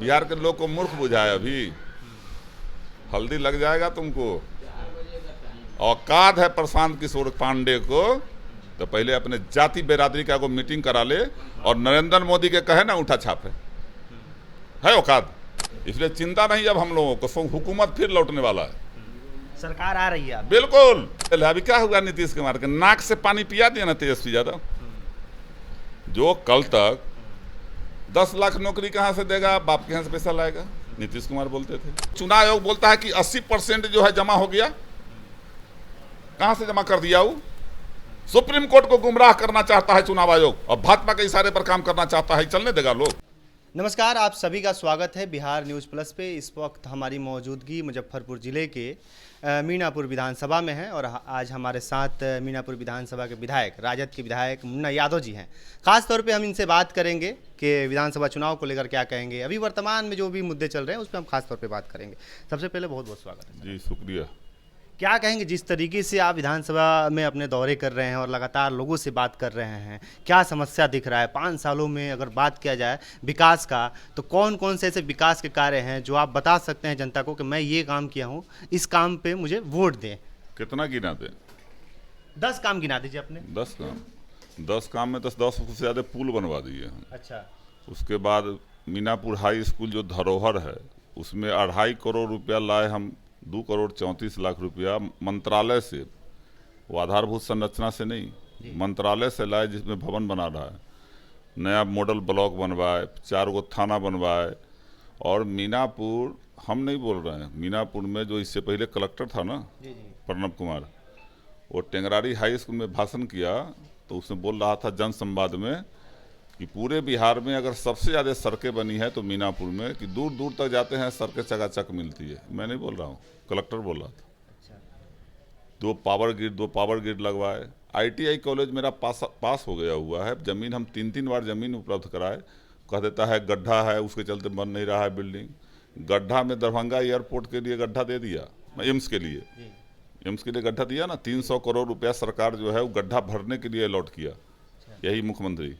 बिहार के लोग को मूर्ख बुझाए अभी। हल्दी लग जाएगा तुमको। औकात है प्रशांत किशोर पांडे को तो पहले अपने जाति बिरादरी का को मीटिंग करा ले और नरेंद्र मोदी के कहे ना उठा छापे है औकात। इसलिए चिंता नहीं अब हम लोगों को, हुकूमत फिर लौटने वाला है, सरकार आ रही है। बिल्कुल। अभी क्या हुआ नीतीश कुमार के नाक से पानी पिया दिया ना तेजस्वी यादव, जो कल तक 10 लाख नौकरी कहां से देगा, बाप के यहां से पैसा लाएगा, नीतीश कुमार बोलते थे। चुनाव आयोग बोलता है कि 80% जो है जमा हो गया, कहां से जमा कर दिया? वो सुप्रीम कोर्ट को गुमराह करना चाहता है चुनाव आयोग और भाजपा के इशारे पर काम करना चाहता है, चलने देगा लोग? नमस्कार, आप सभी का स्वागत है बिहार न्यूज़ प्लस पे। इस वक्त हमारी मौजूदगी मुजफ्फरपुर ज़िले के मीनापुर विधानसभा में है और आज हमारे साथ मीनापुर विधानसभा के विधायक, राजद के विधायक मुन्ना यादव जी हैं। खास तौर पे हम इनसे बात करेंगे कि विधानसभा चुनाव को लेकर क्या कहेंगे, अभी वर्तमान में जो भी मुद्दे चल रहे हैं उस पर हम खास तौर पे बात करेंगे। सबसे पहले बहुत बहुत स्वागत है। जी शुक्रिया। क्या कहेंगे, जिस तरीके से आप विधानसभा में अपने दौरे कर रहे हैं और लगातार लोगों से बात कर रहे हैं, क्या समस्या दिख रहा है 5 सालों में? अगर बात किया जाए विकास का तो कौन कौन से ऐसे विकास के कार्य हैं जो आप बता सकते हैं जनता को कि मैं ये काम किया हूँ, इस काम पे मुझे वोट दें? कितना गिना दे? 10 काम गिना दीजिए अपने। 10 काम में 10 से ज़्यादा पुल बनवा दिए हैं। अच्छा। उसके बाद मीनापुर हाई स्कूल जो धरोहर है उसमें 2.5 करोड़ रुपया लाए हम, 2 करोड़ 34 लाख रुपया मंत्रालय से, वो आधारभूत संरचना से नहीं, मंत्रालय से लाए, जिसमें भवन बना रहा है, नया मॉडल ब्लॉक बनवाए, 4 गो थाना बनवाए। और मीनापुर, हम नहीं बोल रहे हैं, मीनापुर में जो इससे पहले कलेक्टर था ना प्रणब कुमार, वो टेंगरारी हाई स्कूल में भाषण किया तो उसमें बोल रहा था जन संवाद में कि पूरे बिहार में अगर सबसे ज़्यादा सड़कें बनी है तो मीनापुर में, कि दूर दूर तक जाते हैं सड़कें चकाचक मिलती है। मैं नहीं बोल रहा हूँ, कलेक्टर बोल रहा था। अच्छा। 2 पावर ग्रिड लगवाए। ITI कॉलेज मेरा पास हो गया हुआ है, ज़मीन हम 3 बार ज़मीन उपलब्ध कराए, कह देता है गड्ढा है, उसके चलते बन नहीं रहा है बिल्डिंग। गड्ढा में दरभंगा एयरपोर्ट के लिए गड्ढा दे दिया, एम्स के लिए गड्ढा दिया ना, 300 करोड़ रुपया सरकार जो है वो गड्ढा भरने के लिए अलॉट किया, यही मुख्यमंत्री।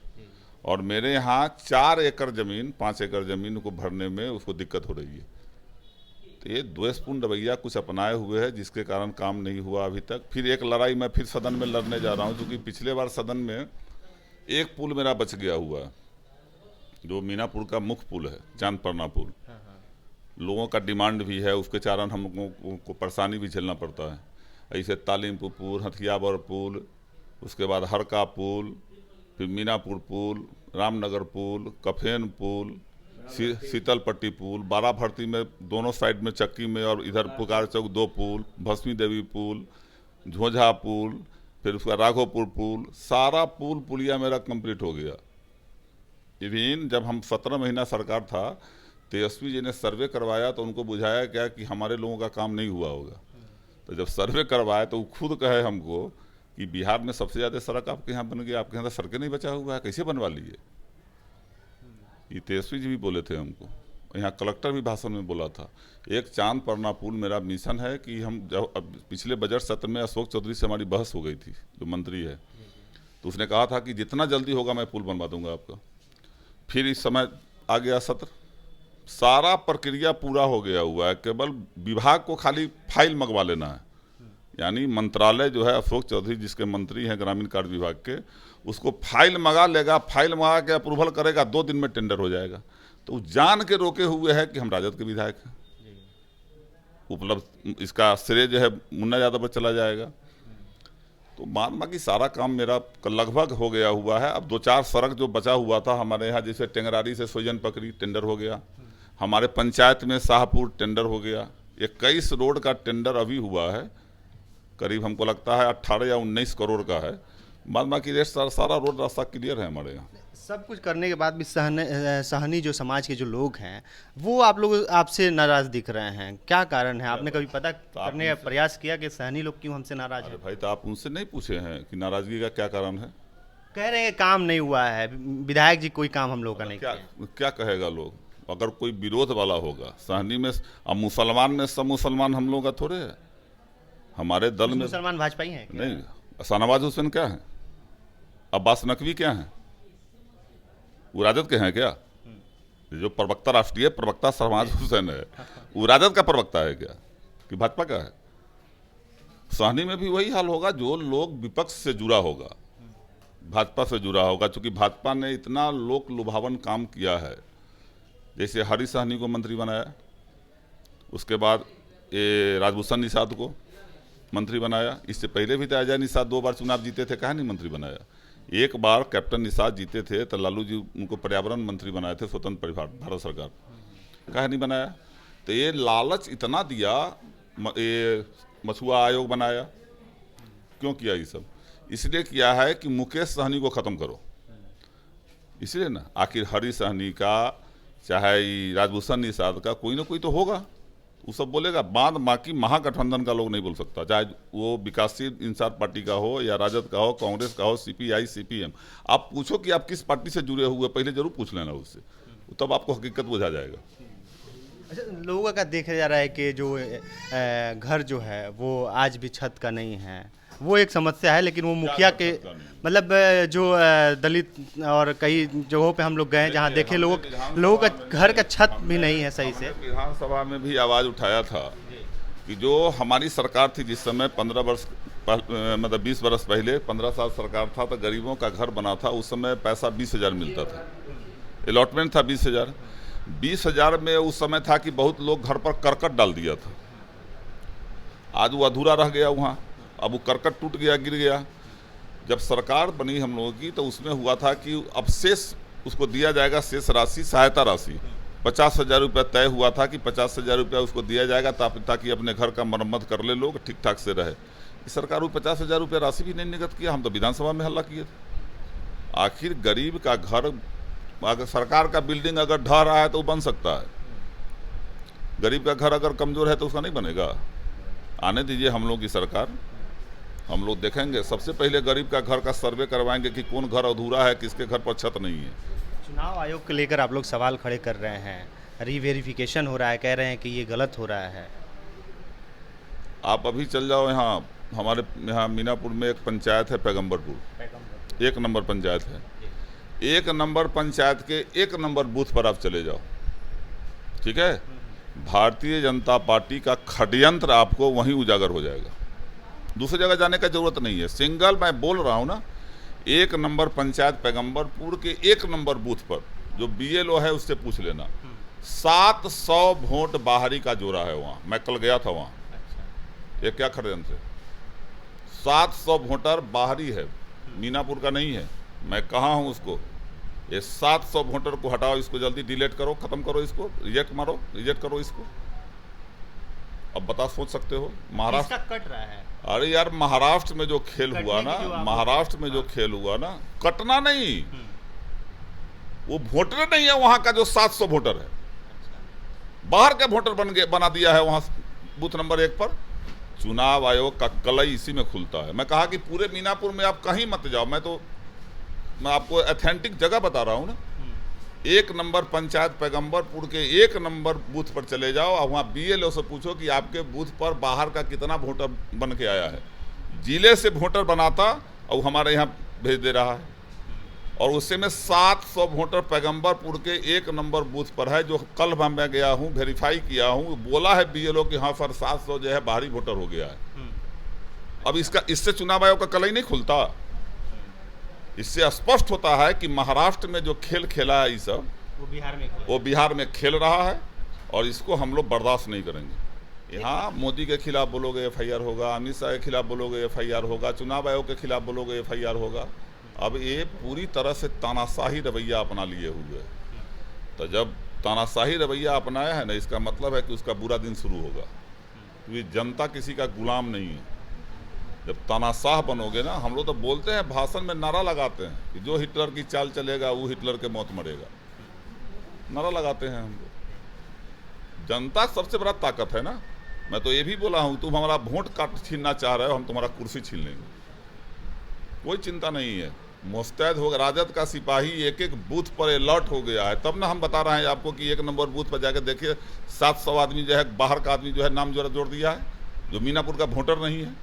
और मेरे यहाँ 4 एकड़ ज़मीन, 5 एकड़ ज़मीन को भरने में उसको दिक्कत हो रही है। तो ये द्वेषपूर्ण रवैया कुछ अपनाए हुए है जिसके कारण काम नहीं हुआ अभी तक। फिर एक लड़ाई मैं फिर सदन में लड़ने जा रहा हूँ, क्योंकि पिछले बार सदन में एक पुल मेरा बच गया हुआ है, जो मीनापुर का मुख्य पुल है, चांदपरना पुल। लोगों का डिमांड भी है, उसके कारण हम लोगों को परेशानी भी झेलना पड़ता है। ऐसे तालीमपुर पुल, हथियाबर पुल, उसके बाद हरका पुल, फिर मीनापुर पुल, रामनगर पुल, कफेन पुल, शीतलपट्टी पुल, बारा भर्ती में दोनों साइड में चक्की में और इधर पुकार चौक 2 पुल, भस्मी देवी पुल, झोझा पुल, फिर उसका राघोपुर पुल, सारा पुलिया मेरा कंप्लीट हो गया। इवन जब हम 17 महीना सरकार था, तेजस्वी जी ने सर्वे करवाया तो उनको बुझाया क्या कि हमारे लोगों का काम नहीं हुआ होगा। तो जब सर्वे करवाए तो वो खुद कहे हमको कि बिहार में सबसे ज़्यादा सड़क आपके यहाँ बन गई, आपके यहाँ तो सड़कें नहीं बचा हुआ है, कैसे बनवा लिए? ये तेजस्वी जी भी बोले थे हमको, यहाँ कलेक्टर भी भाषण में बोला था। एक चांदपरना पुल मेरा मिशन है कि हम जब पिछले बजट सत्र में अशोक चौधरी से हमारी बहस हो गई थी, जो मंत्री है, तो उसने कहा था कि जितना जल्दी होगा मैं पुल बनवा दूंगा आपका। फिर इस समय आ गया सत्र, सारा प्रक्रिया पूरा हो गया हुआ है, केवल विभाग को खाली फाइल मंगवा लेना है। यानी मंत्रालय जो है, अशोक चौधरी जिसके मंत्री हैं ग्रामीण कार्य विभाग के, उसको फाइल मंगा लेगा, फाइल मंगा के अप्रूवल करेगा, 2 दिन में टेंडर हो जाएगा। तो जान के रोके हुए है कि हम राजद के विधायक हैं, उपलब्ध इसका श्रेय जो है मुन्ना यादव पर चला जाएगा। तो मानमा कि सारा काम मेरा लगभग हो गया हुआ है। अब 2-4 सड़क जो बचा हुआ था हमारे यहाँ, जैसे टेंगरारी से सोजन पकड़ी टेंडर हो गया, हमारे पंचायत में शाहपुर टेंडर हो गया, 21 रोड का टेंडर अभी हुआ है, करीब हमको लगता है 18 या 19 करोड़ का है। बाद बाकी रेस्ट सारा रोड रास्ता क्लियर है हमारे यहाँ। सब कुछ करने के बाद भी सहनी जो समाज के जो लोग हैं वो आप लोग आपसे नाराज दिख रहे हैं, क्या कारण है? आपने कभी पता करने का प्रयास किया कि सहनी लोग क्यों हमसे नाराज हैं? भाई तो आप उनसे नहीं पूछे हैं कि नाराजगी का क्या कारण है? कह रहे हैं काम नहीं हुआ है, विधायक जी कोई काम हम लोग का नहीं किया। क्या कहेगा लोग? अगर कोई विरोध वाला होगा सहनी में, अब मुसलमान में सब मुसलमान हम लोग का थोड़े है, हमारे दल में मुसलमान भाजपा ही है नहीं। शाहनवाज हुसैन क्या है? अब्बास नकवी क्या है? वो राजद के हैं क्या? जो प्रवक्ता राष्ट्रीय प्रवक्ता शहबाज हुसैन है, वो राजद का प्रवक्ता है क्या कि भाजपा का है? साहनी में भी वही हाल होगा, जो लोग विपक्ष से जुड़ा होगा, भाजपा से जुड़ा होगा, क्योंकि भाजपा ने इतना लोक लुभावन काम किया है। जैसे हरी साहनी को मंत्री बनाया, उसके बाद ये राजभूषण निषाद को मंत्री बनाया। इससे पहले भी तो अजय निषाद 2 बार चुनाव जीते थे, कहा नहीं मंत्री बनाया? एक बार कैप्टन निषाद जीते थे तो लालू जी उनको पर्यावरण मंत्री बनाए थे, स्वतंत्र परिवार भारत सरकार, कहा नहीं बनाया? तो ये लालच इतना दिया, ये मछुआ आयोग बनाया, क्यों किया ये सब? इसलिए किया है कि मुकेश सहनी को ख़त्म करो, इसलिए ना। आखिर हरी सहनी का चाहे राजभूषण निषाद का कोई ना कोई तो होगा, वो सब बोलेगा। बाद बाकी महागठबंधन का लोग नहीं बोल सकता, चाहे वो विकासशील इंसान पार्टी का हो या राजद का हो, कांग्रेस का हो, सीपीआई सीपीएम। आप पूछो कि आप किस पार्टी से जुड़े हुए, पहले जरूर पूछ लेना उससे, तब आपको हकीकत बुझा जाएगा। अच्छा, लोगों का देखा जा रहा है कि जो घर जो है वो आज भी छत का नहीं है, वो एक समस्या है। लेकिन वो मुखिया के मतलब जो दलित और कई जगहों पे हम लोग गए जहाँ देखे लोगों का घर का छत भी नहीं है सही से। विधानसभा में भी आवाज़ उठाया था कि जो हमारी सरकार थी जिस समय 15 वर्ष मतलब 20 वर्ष पहले 15 साल सरकार था, तो गरीबों का घर बना था। उस समय पैसा 20,000 मिलता था, अलॉटमेंट था 20,000। 20,000 में उस समय था कि बहुत लोग घर पर करकट डाल दिया था, आज वो अधूरा रह गया वहाँ। अब वो करकट टूट गया, गिर गया। जब सरकार बनी हम लोगों की तो उसमें हुआ था कि अब शेष उसको दिया जाएगा, शेष राशि सहायता राशि 50,000 रुपया तय हुआ था कि 50,000 रुपया उसको दिया जाएगा ताकि अपने घर का मरम्मत कर ले, लोग ठीक ठाक से रहे। सरकार वो 50,000 रुपया राशि भी नहीं निगत किया। हम तो विधानसभा में हल्ला किए थे। आखिर गरीब का घर, अगर सरकार का बिल्डिंग अगर ढह रहा है तो वो बन सकता है, गरीब का घर अगर कमज़ोर है तो उसका नहीं बनेगा। आने दीजिए हम लोग की सरकार, हम लोग देखेंगे। सबसे पहले गरीब का घर का सर्वे करवाएंगे कि कौन घर अधूरा है, किसके घर पर छत नहीं है। चुनाव आयोग को लेकर आप लोग सवाल खड़े कर रहे हैं, रीवेरिफिकेशन हो रहा है, कह रहे हैं कि ये गलत हो रहा है। आप अभी चल जाओ, यहाँ हमारे यहाँ मीनापुर में एक पंचायत है पैगंबरपुर, 1 नंबर पंचायत है। 1 नंबर पंचायत के 1 नंबर बूथ पर आप चले जाओ, ठीक है? भारतीय जनता पार्टी का षड्यंत्र आपको वहीं उजागर हो जाएगा, दूसरी जगह जाने का जरूरत नहीं है। सिंगल मैं बोल रहा हूँ ना, 1 नंबर पंचायत पैगंबरपुर के 1 नंबर बूथ पर जो BLO है उससे पूछ लेना, 700 वोट बाहरी का जोड़ा है वहाँ। मैं कल गया था वहाँ। ये क्या षड्यंत्र है? 700 वोटर बाहरी है, मीनापुर का नहीं है। मैं कहा हूँ उसको, ये 700 वोटर को हटाओ, इसको जल्दी डिलीट करो, खत्म करो, इसको रिजेक्ट मारो, रिजेक्ट करो इसको। अब बता, सोच सकते हो महाराष्ट्र कट रहा है। अरे यार, महाराष्ट्र में जो खेल हुआ ना, महाराष्ट्र में जो खेल हुआ ना, कटना नहीं, वो वोटर नहीं है वहां का जो 700 वोटर है, बाहर के वोटर बना दिया है वहां बूथ नंबर 1 पर। चुनाव आयोग का कलई इसी में खुलता है। मैं कहा कि पूरे मीनापुर में आप कहीं मत जाओ, मैं आपको ऑथेंटिक जगह बता रहा हूँ ना। 1 नंबर पंचायत पैगंबरपुर के 1 नंबर बूथ पर चले जाओ और वहाँ BLO से पूछो कि आपके बूथ पर बाहर का कितना वोटर बन के आया है। जिले से वोटर बनाता और हमारे यहाँ भेज दे रहा है, और उससे में 700 वोटर पैगंबरपुर के 1 नंबर बूथ पर है, जो कल मैं गया हूँ, वेरीफाई किया हूँ। बोला है BLO कि हाँ सर 700 जो है बाहरी वोटर हो गया है। अब इससे चुनाव आयोग का कलई नहीं खुलता। इससे स्पष्ट होता है कि महाराष्ट्र में जो खेल खेला है ये सब, वो बिहार में खेल रहा है, और इसको हम लोग बर्दाश्त नहीं करेंगे। यहाँ मोदी के खिलाफ बोलोगे FIR होगा, अमित शाह के खिलाफ बोलोगे FIR होगा, चुनाव आयोग के खिलाफ बोलोगे FIR होगा। अब ये पूरी तरह से तानाशाही रवैया अपना लिए हुए है। तो जब तानाशाही रवैया अपनाया है ना, इसका मतलब है कि उसका बुरा दिन शुरू होगा, क्योंकि जनता किसी का गुलाम नहीं है। जब तानाशाह बनोगे ना, हम लोग तो बोलते हैं, भाषण में नारा लगाते हैं कि जो हिटलर की चाल चलेगा वो हिटलर के मौत मरेगा, नारा लगाते हैं हम लोग। जनता सबसे बड़ा ताकत है ना। मैं तो ये भी बोला हूँ, तुम हमारा वोट काट छीनना चाह रहे हो, हम तुम्हारा कुर्सी छीन लेंगे, कोई चिंता नहीं है। मुस्तैद होगा, राजद का सिपाही एक बूथ पर अलर्ट हो गया है। तब ना हम बता रहे हैं आपको कि 1 नंबर बूथ पर जाकर देखिए, 700 आदमी जो है, बाहर का आदमी जो है नाम जोड़ दिया है, जो मीनापुर का वोटर नहीं है।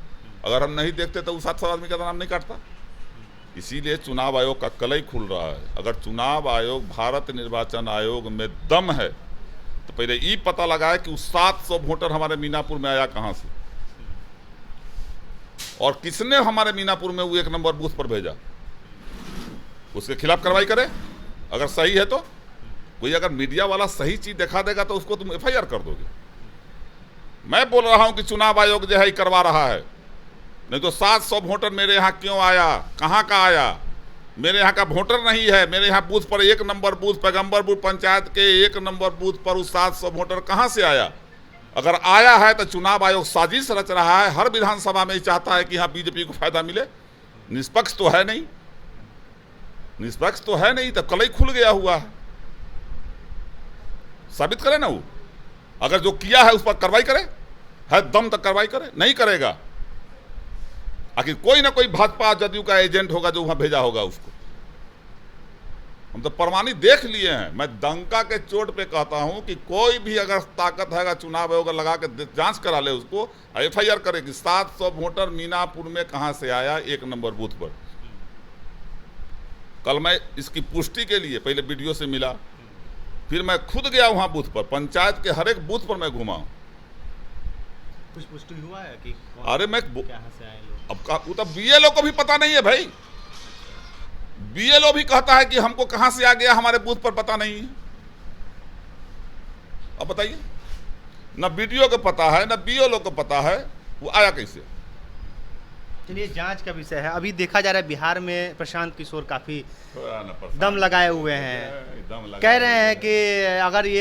अगर हम नहीं देखते तो 700 आदमी का नाम नहीं काटता। इसीलिए चुनाव आयोग का कल ही खुल रहा है। अगर चुनाव आयोग, भारत निर्वाचन आयोग में दम है तो पहले ये पता लगाए कि उस 700 वोटर हमारे मीनापुर में आया कहाँ से, और किसने हमारे मीनापुर में वो 1 नंबर बूथ पर भेजा, उसके खिलाफ कार्रवाई करे। अगर सही है तो कोई अगर मीडिया वाला सही चीज दिखा देगा तो उसको तुम FIR कर दोगे। मैं बोल रहा हूं कि चुनाव आयोग जो है करवा रहा है, नहीं तो 700 वोटर मेरे यहाँ क्यों आया, कहाँ का आया, मेरे यहाँ का वोटर नहीं है। मेरे यहाँ बूथ पर 1 नंबर बूथ, पैगंबरपुर पंचायत के 1 नंबर बूथ पर उस 700 वोटर कहाँ से आया। अगर आया है तो चुनाव आयोग साजिश रच रहा है, हर विधानसभा में ही चाहता है कि यहाँ बीजेपी को फायदा मिले। निष्पक्ष तो है नहीं, निष्पक्ष तो है नहीं, तो कल ही खुल गया हुआ है। साबित करे ना वो, अगर जो किया है उस पर कार्रवाई करे, है दम तक कार्रवाई करे, नहीं करेगा आखिर कोई ना कोई भाजपा जदयू का एजेंट होगा जो वहां भेजा होगा उसको। हम तो प्रमाणित देख लिए हैं। मैं डंका के चोट पे कहता हूं कि कोई भी अगर ताकत है, चुनाव आयोग लगा के जांच करा ले, उसको FIR करे कि 700 वोटर मीनापुर में कहां से आया 1 नंबर बूथ पर। कल मैं इसकी पुष्टि के लिए पहले वीडियो से मिला, फिर मैं खुद गया वहां बूथ पर, पंचायत के हर एक बूथ पर मैं घुमा। कुछ पुष्टि हुआ है कि अरे मैं कहां से आए लोग? अब वो तो BLO को भी पता नहीं है भाई। BLO भी कहता है कि हमको कहां से आ गया, हमारे बूथ पर पता नहीं है। अब बताइए, न BDO को पता है, न BLO को पता है, वो आया कैसे। चलिए, जांच का विषय है। अभी देखा जा रहा है बिहार में प्रशांत किशोर काफी दम लगाए हुए हैं, कह रहे हैं कि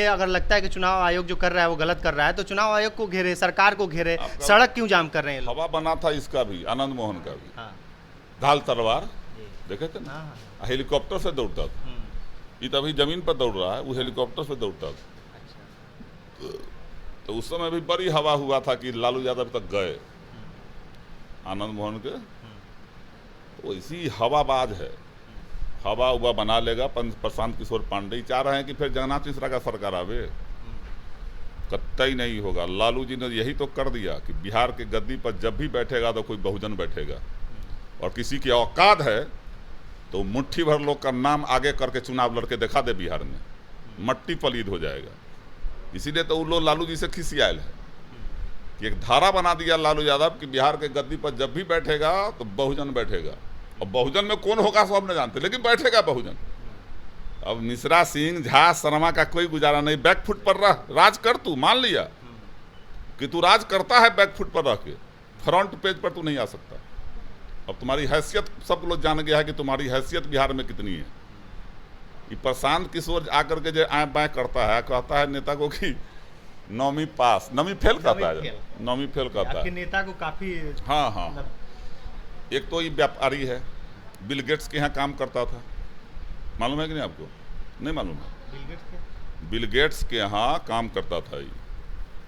अगर लगता है कि चुनाव आयोग जो कर रहा है वो गलत कर रहा है तो चुनाव आयोग को घेरे, सरकार को घेरे, सड़क क्यों जाम कर रहे हैं। हवा बना था इसका भी, आनंद मोहन का भी। हाँ। ढाल तलवार देखे थे ना, हाँ। हेलीकॉप्टर से दौड़ता था। ये तो अभी जमीन पर दौड़ रहा है, वो हेलीकॉप्टर से दौड़ता था। अच्छा। तो उस समय भी बड़ी हवा हुआ था कि लालू यादव तक गए, आनंद मोहन के। वो इसी हवाबाज है, हवा उवा बना लेगा। प्रशांत किशोर पांडे चाह रहे हैं कि फिर जगन्नाथ मिश्रा का सरकार आवे, कतई नहीं होगा। लालू जी ने यही तो कर दिया कि बिहार के गद्दी पर जब भी बैठेगा तो कोई बहुजन बैठेगा, और किसी की औकात है तो मुट्ठी भर लोग का नाम आगे करके चुनाव लड़के दिखा दे बिहार में, मट्टी पलीद हो जाएगा। इसीलिए तो वो लोग लालू जी से खिसियाल है कि एक धारा बना दिया लालू यादव कि बिहार के गद्दी पर जब भी बैठेगा तो बहुजन बैठेगा, और बहुजन में कौन होगा सब न जानते, लेकिन बैठेगा बहुजन। अब मिश्रा, सिंह, झा, शर्मा का कोई गुजारा नहीं। बैकफुट पर रह, राज कर। तू मान लिया कि तू राज करता है, बैकफुट पर रह के, फ्रंट पेज पर तू नहीं आ सकता। अब तुम्हारी हैसियत सब लोग जान गया है कि तुम्हारी हैसियत बिहार में कितनी है। ये प्रशांत किशोर आकर के जो आए बाएं करता है, कहता है नेता को कि 9वीं पास, 9वीं फेल कहता है, 9वीं फेल कहता है। आपके नेता को काफी, हाँ, एक तो ये व्यापारी है, बिल गेट्स के यहाँ काम करता था, मालूम है कि नहीं आपको? नहीं मालूम है। बिल गेट्स के यहाँ काम करता था ये,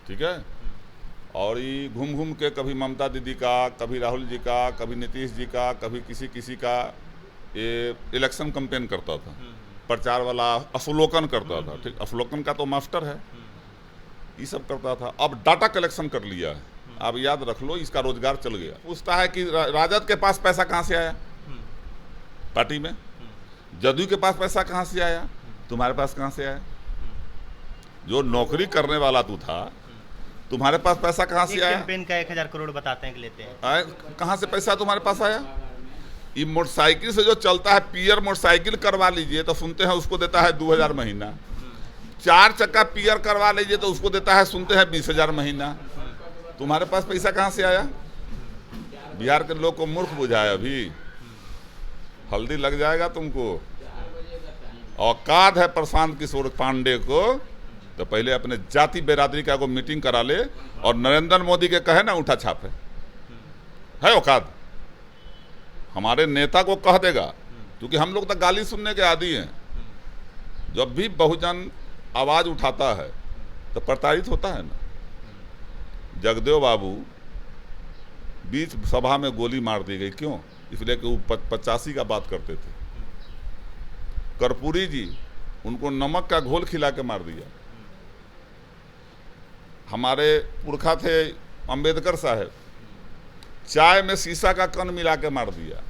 ठीक है। और ये घूम घूम के कभी ममता दीदी का, कभी राहुल जी का, कभी नीतीश जी का, कभी किसी का ये इलेक्शन कैंपेन करता था, प्रचार वाला अवलोकन करता था। ठीक, अवलोकन का तो मास्टर है, ये सब करता था। अब डाटा कलेक्शन कर लिया है, अब याद रख लो, इसका रोजगार चल गया। पूछता है कि राजद के पास पैसा कहाँ से आया पार्टी में, जदयू के पास पैसा कहाँ से आया, तुम्हारे पास कहाँ से आया। जो नौकरी करने वाला तू था, तुम्हारे पास पैसा कहाँ से आया। कैंपेन का 1000 करोड़ बताते हैं कि लेते हैं, कहाँ से पैसा तुम्हारे पास आया। ये मोटरसाइकिल से जो चलता है, पियर मोटरसाइकिल करवा लीजिए तो सुनते हैं उसको देता है 2000 महीना। 4 चक्का पियर करवा लीजिए तो उसको देता है, सुनते हैं 20,000 महीना। तुम्हारे पास पैसा कहाँ से आया। बिहार के लोग को मूर्ख बुझाया, अभी हल्दी लग जाएगा तुमको। औकात है प्रशांत किशोर पांडे को तो पहले अपने जाति बिरादरी का को मीटिंग करा ले, और नरेंद्र मोदी के कहे ना उठा छाप है औकात। हमारे नेता को कह देगा, क्योंकि हम लोग तो गाली सुनने के आदी हैं। जब भी बहुजन आवाज उठाता है तो प्रताड़ित होता है ना। जगदेव बाबू बीच सभा में गोली मार दी गई, क्यों? इसलिए कि वो 85 का बात करते थे। कर्पूरी जी उनको नमक का घोल खिला के मार दिया। हमारे पुरखा थे अंबेडकर साहब, चाय में शीशा का कण मिला के मार दिया।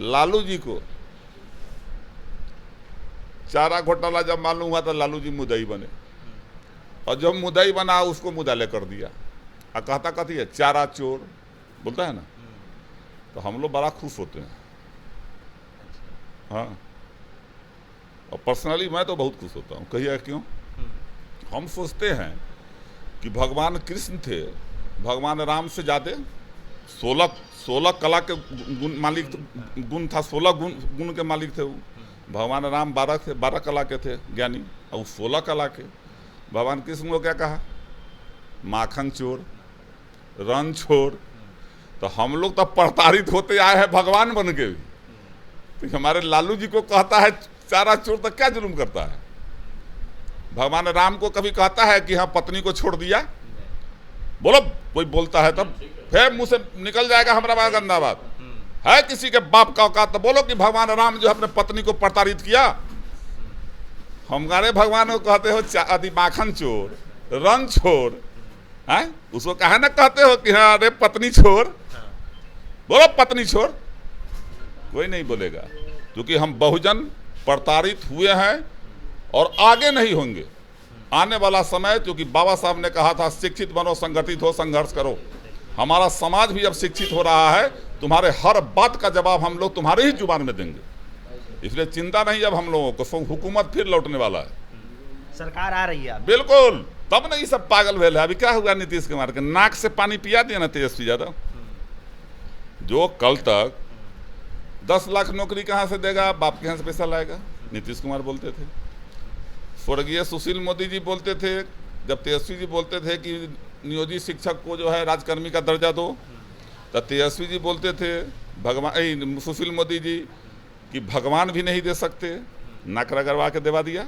लालू जी को चारा घोटाला जब मालूम हुआ तो लालू जी मुद्दई बने, और जब मुद्दई बना उसको मुद्दाले कर दिया। और कहता कहती है चारा चोर बोलता है ना, तो हम लोग बड़ा खुश होते हैं। हाँ, और पर्सनली मैं तो बहुत खुश होता हूँ। कहिए क्यों? हम सोचते हैं कि भगवान कृष्ण थे, भगवान राम से ज़्यादा 16 कला के मालिक गुण था, 16 गुण के मालिक थे वो। भगवान राम 12 कला के थे ज्ञानी, और 16 कला के। भगवान कृष्ण को क्या कहा? माखन चोर, रन छोर। तो हम लोग तो प्रताड़ित होते आए हैं भगवान बन के भी। तो हमारे लालू जी को कहता है चारा चोर, तो क्या जुल्म करता है? भगवान राम को कभी कहता है कि हाँ पत्नी को छोड़ दिया? बोलो, कोई बोलता है तब फिर मुंह से निकल जाएगा हमारा बात, गंदा बात है। किसी के बाप का औकात तो बोलो कि भगवान राम जो अपने पत्नी को प्रताड़ित किया। हमारे भगवान को कहते हो माखन चोर, रन छोर, है? उसको कहे ना कहते हो कि हाँ अरे पत्नी छोर? बोलो पत्नी छोर, कोई नहीं बोलेगा, क्योंकि हम बहुजन प्रताड़ित हुए हैं और आगे नहीं होंगे। आने वाला समय, क्योंकि बाबा साहब ने कहा था शिक्षित बनो, संगठित हो, संघर्ष करो। हमारा समाज भी अब शिक्षित हो रहा है। तुम्हारे हर बात का जवाब हम लोग तुम्हारे ही जुबान में देंगे, इसलिए चिंता नहीं। अब हम लोगों को हुकूमत फिर लौटने वाला है, सरकार आ रही है बिल्कुल। तब नहीं सब पागल भेल है। अभी क्या हुआ? नीतीश कुमार के नाक से पानी पिया दिया ना तेजस्वी यादव, जो कल तक 10 लाख नौकरी कहाँ से देगा, बाप के यहाँ से पैसा लाएगा, नीतीश कुमार बोलते थे। स्वर्गीय सुशील मोदी जी बोलते थे, जब तेजस्वी जी बोलते थे कि नियोजित शिक्षक को जो है राजकर्मी का दर्जा दो, तो तेजस्वी जी बोलते थे सुशील मोदी जी कि भगवान भी नहीं दे सकते, नाक रगड़वा के दिवा दिया।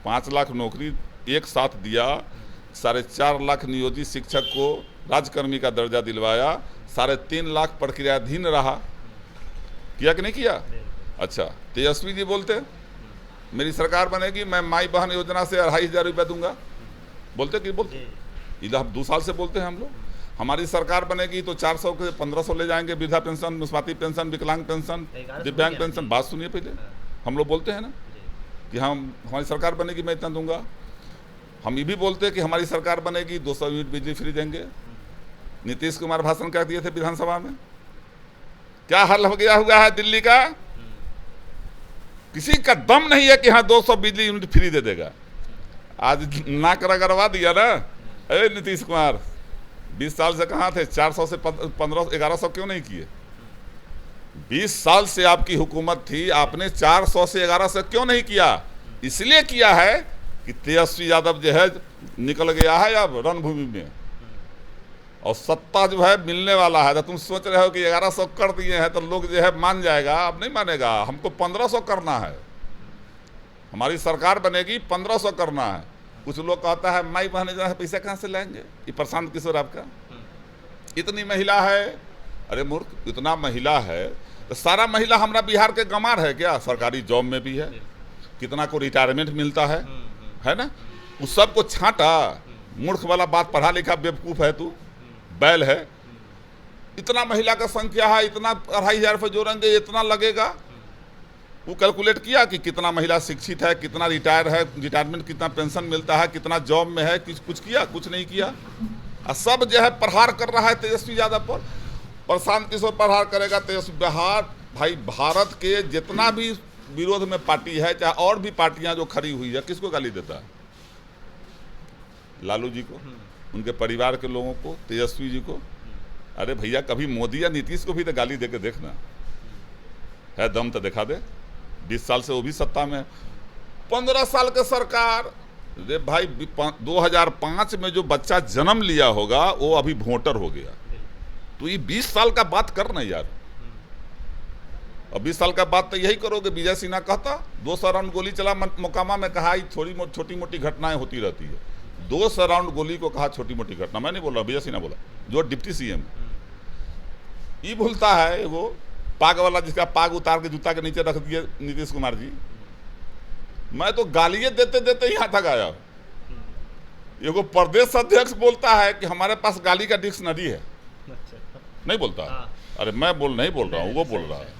5 लाख नौकरी एक साथ दिया, 4.5 लाख नियोजित शिक्षक को राजकर्मी का दर्जा दिलवाया, 3.5 लाख प्रक्रियाधीन रहा। किया कि नहीं किया? अच्छा, तेजस्वी जी बोलते मेरी सरकार बनेगी, मैं माई बहन योजना से 2,500 रुपया दूंगा। बोलते कि बोलते इधर 2 साल से बोलते हैं हम लोग। हमारी सरकार बनेगी तो 400 के 1500 ले जाएंगे, वृद्धा पेंशन, मुस्माती पेंशन, विकलांग पेंशन, दिव्यांग पेंशन। बात सुनिए पहले, हम लोग बोलते हैं ना कि हम हमारी सरकार बनेगी मैं इतना दूंगा। हम ये भी बोलते हैं कि हमारी सरकार बनेगी 200 यूनिट बिजली फ्री देंगे। नीतीश कुमार भाषण क्या दिए थे विधानसभा में? क्या हाल हो गया हुआ है दिल्ली का? किसी का दम नहीं है कि हाँ 200 बिजली यूनिट फ्री दे देगा। आज नाक रगड़वा दिया ना। अरे नीतीश कुमार 20 साल से कहाँ थे? 400 से 1100 क्यों नहीं किए? 20 साल से आपकी हुकूमत थी, आपने 400 से 1100 क्यों नहीं किया? इसलिए किया है कि तेजस्वी यादव जो है निकल गया है अब रणभूमि में, और सत्ता जो है मिलने वाला है। तो तुम सोच रहे हो कि 1100 कर दिए हैं तो लोग जो है मान जाएगा? अब नहीं मानेगा। हमको 1500 करना है। हमारी सरकार बनेगी 1500 करना है। कुछ लोग कहता है माई बहन जो है पैसा कहाँ से लाएंगे? ये प्रशांत किशोर आपका इतनी महिला है। अरे मूर्ख, इतना महिला है तो सारा महिला हमारा बिहार के गंवार है क्या? सरकारी जॉब में भी है, कितना को रिटायरमेंट मिलता है ना? उस सब को छांटा। मूर्ख वाला बात, पढ़ा लिखा बेवकूफ़ है तू, बैल है। इतना महिला का संख्या है, इतना 2,500 रुपये जोड़ेंगे, इतना लगेगा। वो कैलकुलेट किया कि कितना महिला शिक्षित है, कितना रिटायर है, रिटायरमेंट कितना पेंशन मिलता है, कितना जॉब में है, कुछ किया? कुछ नहीं किया। और सब जो है प्रहार कर रहा है तेजस्वी यादव पर। प्रशांत किशोर प्रहार करेगा तेजस्वी। बिहार भाई, भारत के जितना भी विरोध में पार्टी है, चाहे और भी पार्टियां जो खड़ी हुई है, किसको गाली देता है? लालू जी को, उनके परिवार के लोगों को, तेजस्वी जी को। अरे भैया, कभी मोदी या नीतीश को भी तो गाली दे के देखना है, दम तो दिखा दे। 20 साल से वो भी सत्ता में, 15 साल के सरकार। अरे भाई, 2005 में जो बच्चा जन्म लिया होगा वो अभी वोटर हो गया। तो ये 20 साल का बात करना यार। और 20 साल का बात तो यही करोगे। विजय सिन्हा कहता 200 राउंड गोली चला मोकामा में, कहा छोटी मोटी घटनाएं होती रहती है। 200 राउंड गोली को कहा छोटी मोटी घटना। मैं नहीं बोल रहा, विजय सिन्हा बोला, जो डिप्टी सीएम। ये भूलता है वो पाग वाला, जिसका पाग उतार के जूता के नीचे रख दिए नीतीश कुमार जी। मैं तो गालियां देते देते यहाँ तक आया। ये वो प्रदेश अध्यक्ष बोलता है कि हमारे पास गाली का डिक्शनरी है। नहीं बोलता है। अरे मैं नहीं बोल रहा हूँ, वो बोल रहा है।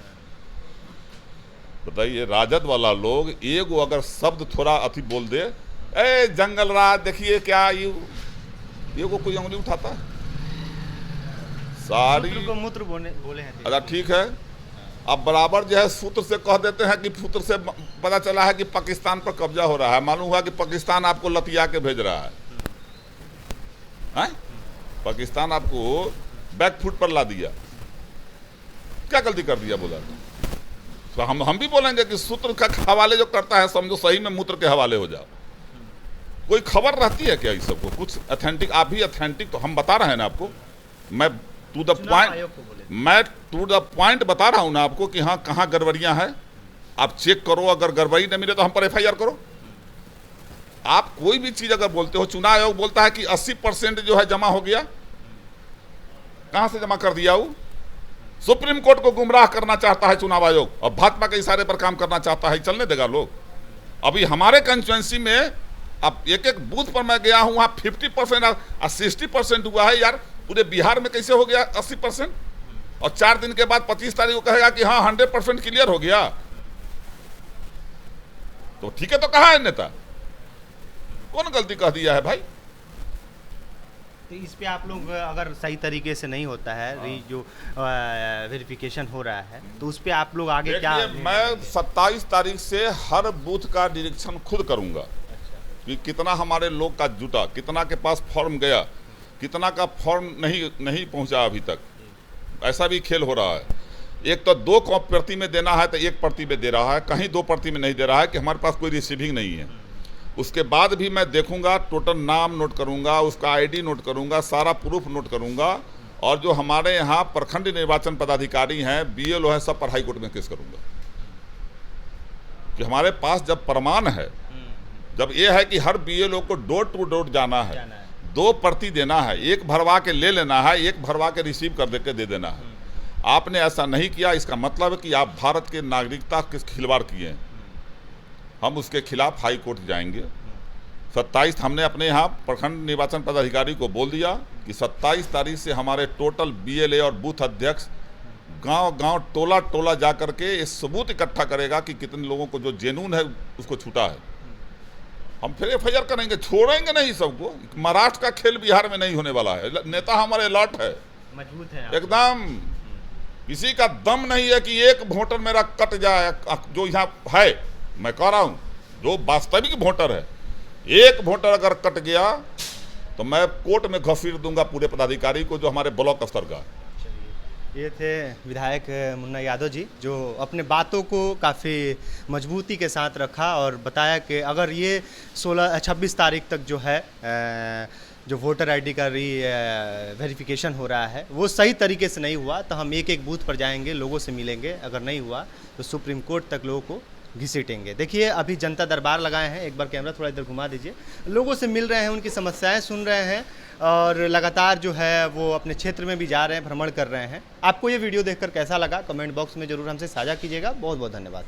बताइए, राजद वाला लोग एगो अगर शब्द थोड़ा अति बोल दे, ए जंगल राज देखिए क्या ये को कोई उंगली उठाता है? सारी सूत्र को मूत्र बोले हैं। अच्छा ठीक है, अब बराबर जो है सूत्र से कह देते हैं कि सूत्र से पता चला है कि पाकिस्तान पर कब्जा हो रहा है, मालूम हुआ कि पाकिस्तान आपको लतिया के भेज रहा है? पाकिस्तान आपको बैकफुट पर ला दिया, क्या गलती कर दिया बोला तो हम भी बोलेंगे कि सूत्र का हवाले जो करता है समझो सही में मूत्र के हवाले हो जाओ। कोई खबर रहती है क्या इस सबको कुछ अथेंटिक? आप भी अथेंटिक, तो हम बता रहे हैं ना आपको, मैं टू द पॉइंट बता रहा हूं ना आपको कि हाँ कहाँ गड़बड़ियां हैं, आप चेक करो, अगर गड़बड़ी नहीं मिले तो हम पर FIR करो। आप कोई भी चीज अगर बोलते हो, चुनाव आयोग बोलता है कि 80% जो है जमा हो गया, कहां से जमा कर दिया? वो सुप्रीम कोर्ट को गुमराह करना चाहता है चुनाव आयोग, और भाजपा के इशारे पर काम करना चाहता है, चलने देगा लोग? अभी हमारे कंस्टिट्यूएंसी में अब एक बूथ पर मैं गया हूं, वहां 50% और 60% हुआ है। यार पूरे बिहार में कैसे हो गया 80%? और 4 दिन के बाद 25 तारीख को कहेगा कि हाँ 100% क्लियर हो गया, तो ठीक है, तो कहा है नेता? कौन गलती कह दिया है भाई? तो इस पे आप लोग अगर सही तरीके से नहीं होता है जो वेरिफिकेशन हो रहा है, तो उस पे आप लोग आगे क्या? मैं 27 तारीख से हर बूथ का निरीक्षण खुद करूंगा कि कितना हमारे लोग का जुटा, कितना के पास फॉर्म गया, कितना का फॉर्म नहीं पहुंचा अभी तक। ऐसा भी खेल हो रहा है, एक तो 2 प्रति में देना है तो 1 प्रति में दे रहा है, कहीं 2 प्रति में नहीं दे रहा है कि हमारे पास कोई रिसीविंग नहीं है। उसके बाद भी मैं देखूंगा, टोटल नाम नोट करूंगा, उसका ID नोट करूंगा, सारा प्रूफ नोट करूंगा, और जो हमारे यहाँ प्रखंड निर्वाचन पदाधिकारी हैं, BLO है, सब पर हाई कोर्ट में केस करूंगा कि हमारे पास जब प्रमाण है, जब ये है कि हर BLO को डोर टू डोर जाना है, 2 प्रति देना है, 1 भरवा के ले लेना है, 1 भरवा के रिसीव कर दे देना है। आपने ऐसा नहीं किया, इसका मतलब है कि आप भारत के नागरिकता के खिलवाड़ किए हैं। हम उसके खिलाफ हाई कोर्ट जाएंगे। 27 हमने अपने यहाँ प्रखंड निर्वाचन पदाधिकारी को बोल दिया कि 27 तारीख से हमारे टोटल BLA और बूथ अध्यक्ष गांव-गांव, टोला जा करके ये सबूत इकट्ठा करेगा कि कितने लोगों को जो जेनून है उसको छूटा है। हम फिर FIR करेंगे, छोड़ेंगे नहीं सबको। महाराष्ट्र का खेल बिहार में नहीं होने वाला है। नेता हमारे अलर्ट है, मजबूत है एकदम। किसी का दम नहीं है कि एक वोटर मेरा कट जाए, जो यहाँ है, मैं कह रहा हूँ जो वास्तविक वोटर है, एक वोटर अगर कट गया तो मैं कोर्ट में घसीट दूंगा पूरे पदाधिकारी को, जो हमारे ब्लॉक स्तर का। ये थे विधायक मुन्ना यादव जी, जो अपने बातों को काफ़ी मजबूती के साथ रखा और बताया कि अगर ये 26 तारीख तक जो है जो वोटर ID का वेरिफिकेशन हो रहा है वो सही तरीके से नहीं हुआ तो हम एक बूथ पर जाएंगे, लोगों से मिलेंगे, अगर नहीं हुआ तो सुप्रीम कोर्ट तक लोगों को घसीटेंगे। देखिए अभी जनता दरबार लगाए हैं, एक बार कैमरा थोड़ा इधर घुमा दीजिए। लोगों से मिल रहे हैं, उनकी समस्याएं सुन रहे हैं और लगातार जो है वो अपने क्षेत्र में भी जा रहे हैं, भ्रमण कर रहे हैं। आपको ये वीडियो देखकर कैसा लगा कमेंट बॉक्स में ज़रूर हमसे साझा कीजिएगा। बहुत बहुत धन्यवाद।